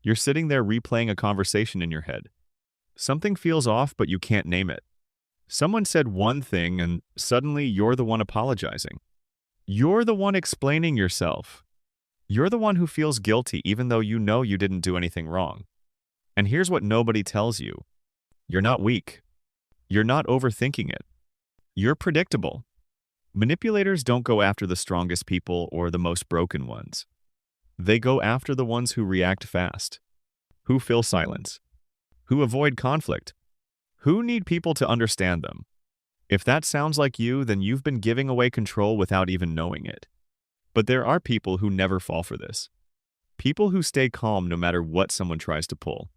You're sitting there replaying a conversation in your head. Something feels off, but you can't name it. Someone said one thing, and suddenly you're the one apologizing. You're the one explaining yourself. You're the one who feels guilty even though you know you didn't do anything wrong. And here's what nobody tells you. You're not weak. You're not overthinking it. You're predictable. Manipulators don't go after the strongest people or the most broken ones. They go after the ones who react fast, who fill silence, who avoid conflict, who need people to understand them. If that sounds like you, then you've been giving away control without even knowing it. But there are people who never fall for this. People who stay calm no matter what someone tries to pull.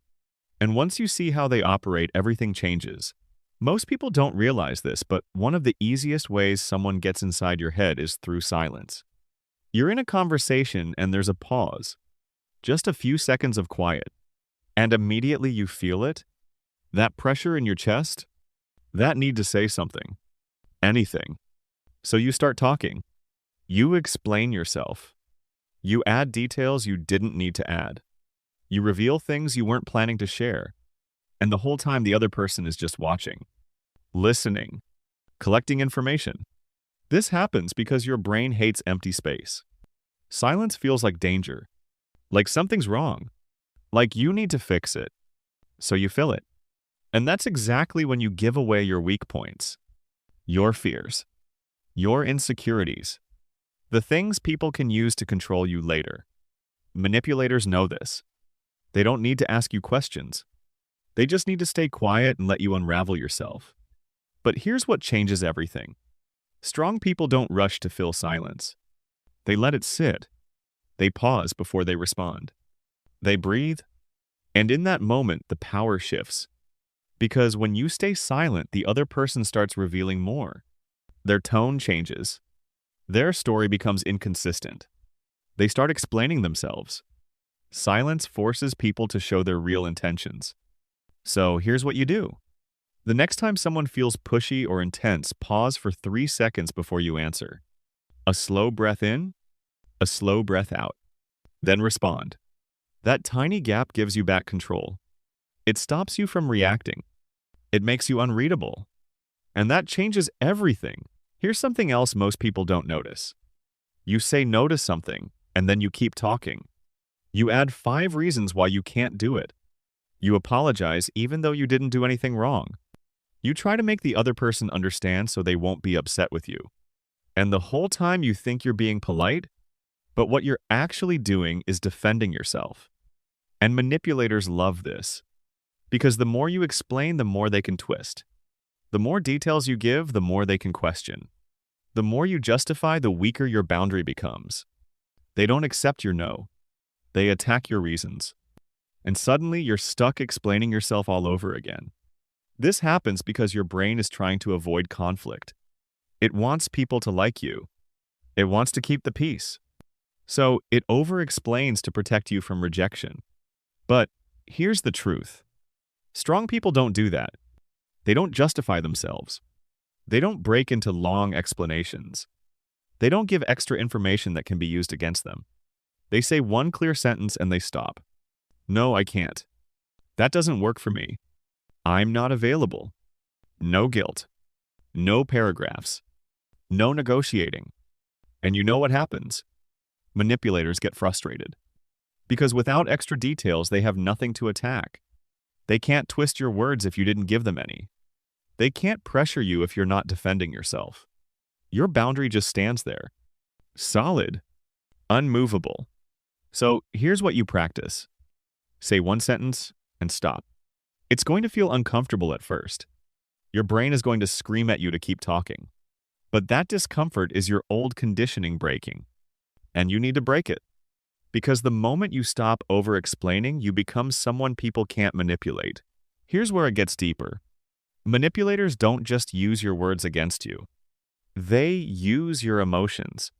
And once you see how they operate, everything changes. Most people don't realize this, but one of the easiest ways someone gets inside your head is through silence. You're in a conversation and there's a pause. Just a few seconds of quiet. And immediately you feel it. That pressure in your chest. That need to say something. Anything. So you start talking. You explain yourself. You add details you didn't need to add. You reveal things you weren't planning to share. And the whole time the other person is just watching, listening, collecting information. This happens because your brain hates empty space. Silence feels like danger, like something's wrong, like you need to fix it. So you fill it. And that's exactly when you give away your weak points, your fears, your insecurities, the things people can use to control you later. Manipulators know this. They don't need to ask you questions. They just need to stay quiet and let you unravel yourself. But here's what changes everything. Strong people don't rush to fill silence. They let it sit. They pause before they respond. They breathe. And in that moment, the power shifts. Because when you stay silent, the other person starts revealing more. Their tone changes. Their story becomes inconsistent. They start explaining themselves. Silence forces people to show their real intentions. So here's what you do. The next time someone feels pushy or intense, pause for 3 seconds before you answer. A slow breath in, a slow breath out. Then respond. That tiny gap gives you back control. It stops you from reacting. It makes you unreadable. And that changes everything. Here's something else most people don't notice. You say no to something, and then you keep talking. You add 5 reasons why you can't do it. You apologize even though you didn't do anything wrong. You try to make the other person understand so they won't be upset with you. And the whole time you think you're being polite, but what you're actually doing is defending yourself. And manipulators love this. Because the more you explain, the more they can twist. The more details you give, the more they can question. The more you justify, the weaker your boundary becomes. They don't accept your no. They attack your reasons. And suddenly you're stuck explaining yourself all over again. This happens because your brain is trying to avoid conflict. It wants people to like you. It wants to keep the peace. So it over-explains to protect you from rejection. But here's the truth. Strong people don't do that. They don't justify themselves. They don't break into long explanations. They don't give extra information that can be used against them. They say one clear sentence and they stop. No, I can't. That doesn't work for me. I'm not available. No guilt. No paragraphs. No negotiating. And you know what happens? Manipulators get frustrated. Because without extra details, they have nothing to attack. They can't twist your words if you didn't give them any. They can't pressure you if you're not defending yourself. Your boundary just stands there. Solid. Unmovable. So here's what you practice. Say one sentence and stop. It's going to feel uncomfortable at first. Your brain is going to scream at you to keep talking. But that discomfort is your old conditioning breaking. And you need to break it. Because the moment you stop over-explaining, you become someone people can't manipulate. Here's where it gets deeper. Manipulators don't just use your words against you. They use your emotions.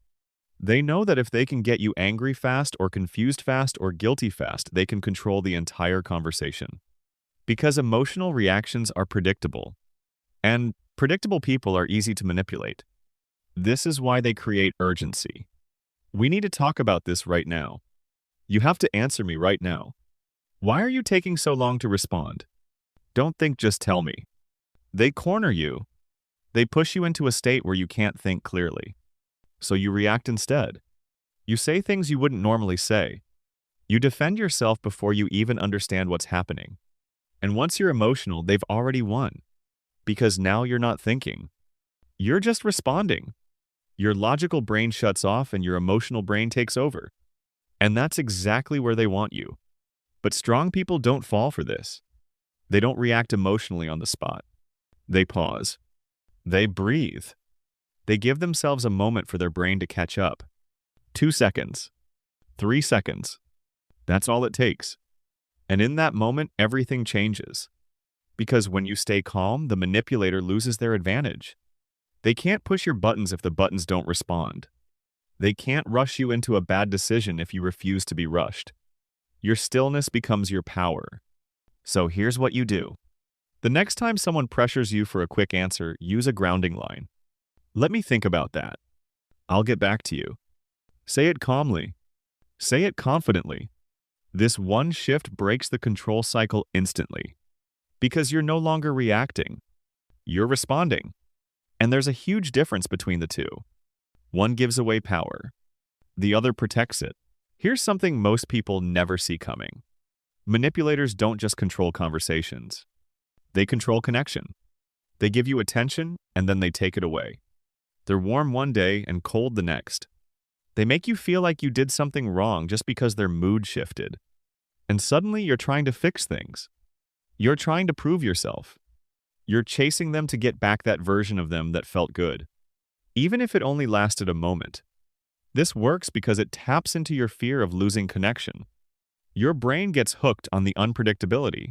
They know that if they can get you angry fast or confused fast or guilty fast, they can control the entire conversation. Because emotional reactions are predictable. And predictable people are easy to manipulate. This is why they create urgency. We need to talk about this right now. You have to answer me right now. Why are you taking so long to respond? Don't think, just tell me. They corner you. They push you into a state where you can't think clearly. So you react instead. You say things you wouldn't normally say. You defend yourself before you even understand what's happening. And once you're emotional, they've already won. Because now you're not thinking. You're just responding. Your logical brain shuts off and your emotional brain takes over. And that's exactly where they want you. But strong people don't fall for this. They don't react emotionally on the spot. They pause. They breathe. They give themselves a moment for their brain to catch up. 2 seconds. 3 seconds. That's all it takes. And in that moment, everything changes. Because when you stay calm, the manipulator loses their advantage. They can't push your buttons if the buttons don't respond. They can't rush you into a bad decision if you refuse to be rushed. Your stillness becomes your power. So here's what you do. The next time someone pressures you for a quick answer, use a grounding line. Let me think about that. I'll get back to you. Say it calmly. Say it confidently. This one shift breaks the control cycle instantly. Because you're no longer reacting. You're responding. And there's a huge difference between the two. One gives away power. The other protects it. Here's something most people never see coming. Manipulators don't just control conversations. They control connection. They give you attention, and then they take it away. They're warm one day and cold the next. They make you feel like you did something wrong just because their mood shifted. And suddenly you're trying to fix things. You're trying to prove yourself. You're chasing them to get back that version of them that felt good, even if it only lasted a moment. This works because it taps into your fear of losing connection. Your brain gets hooked on the unpredictability.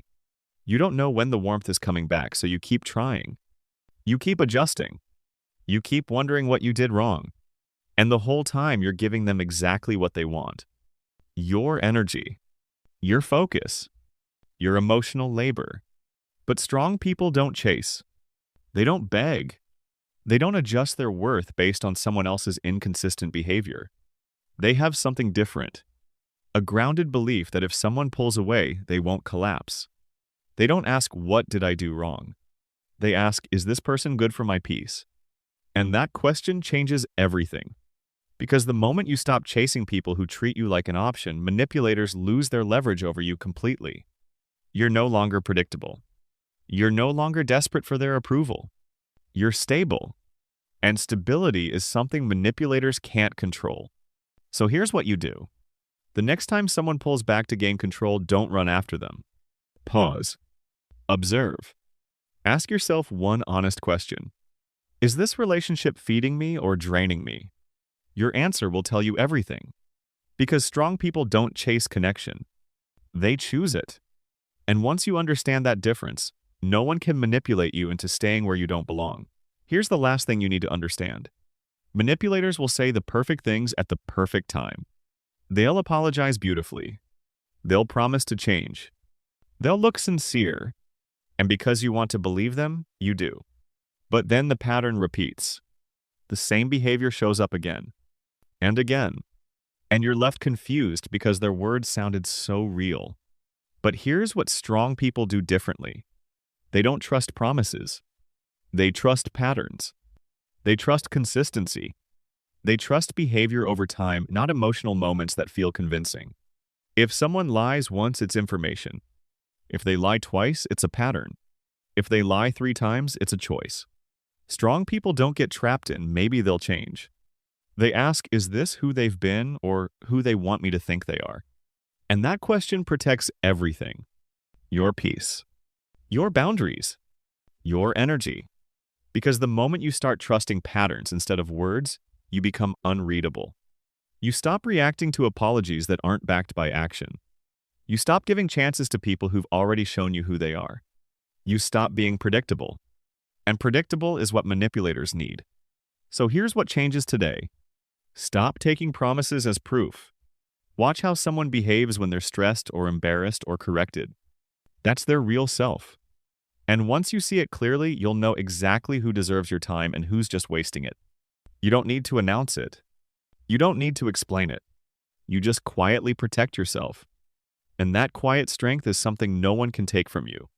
You don't know when the warmth is coming back, so you keep trying. You keep adjusting. You keep wondering what you did wrong. And the whole time you're giving them exactly what they want. Your energy. Your focus. Your emotional labor. But strong people don't chase. They don't beg. They don't adjust their worth based on someone else's inconsistent behavior. They have something different. A grounded belief that if someone pulls away, they won't collapse. They don't ask, what did I do wrong? They ask, is this person good for my peace? And that question changes everything. Because the moment you stop chasing people who treat you like an option, manipulators lose their leverage over you completely. You're no longer predictable. You're no longer desperate for their approval. You're stable. And stability is something manipulators can't control. So here's what you do. The next time someone pulls back to gain control, don't run after them. Pause. Observe. Ask yourself one honest question. Is this relationship feeding me or draining me? Your answer will tell you everything. Because strong people don't chase connection. They choose it. And once you understand that difference, no one can manipulate you into staying where you don't belong. Here's the last thing you need to understand. Manipulators will say the perfect things at the perfect time. They'll apologize beautifully. They'll promise to change. They'll look sincere. And because you want to believe them, you do. But then the pattern repeats. The same behavior shows up again. And again. And you're left confused because their words sounded so real. But here's what strong people do differently. They don't trust promises. They trust patterns. They trust consistency. They trust behavior over time, not emotional moments that feel convincing. If someone lies once, it's information. If they lie twice, it's a pattern. If they lie 3 times, it's a choice. Strong people don't get trapped in maybe they'll change. They ask, is this who they've been or who they want me to think they are? And that question protects everything. Your peace. Your boundaries. Your energy. Because the moment you start trusting patterns instead of words, you become unreadable. You stop reacting to apologies that aren't backed by action. You stop giving chances to people who've already shown you who they are. You stop being predictable. And predictable is what manipulators need. So here's what changes today. Stop taking promises as proof. Watch how someone behaves when they're stressed or embarrassed or corrected. That's their real self. And once you see it clearly, you'll know exactly who deserves your time and who's just wasting it. You don't need to announce it. You don't need to explain it. You just quietly protect yourself. And that quiet strength is something no one can take from you.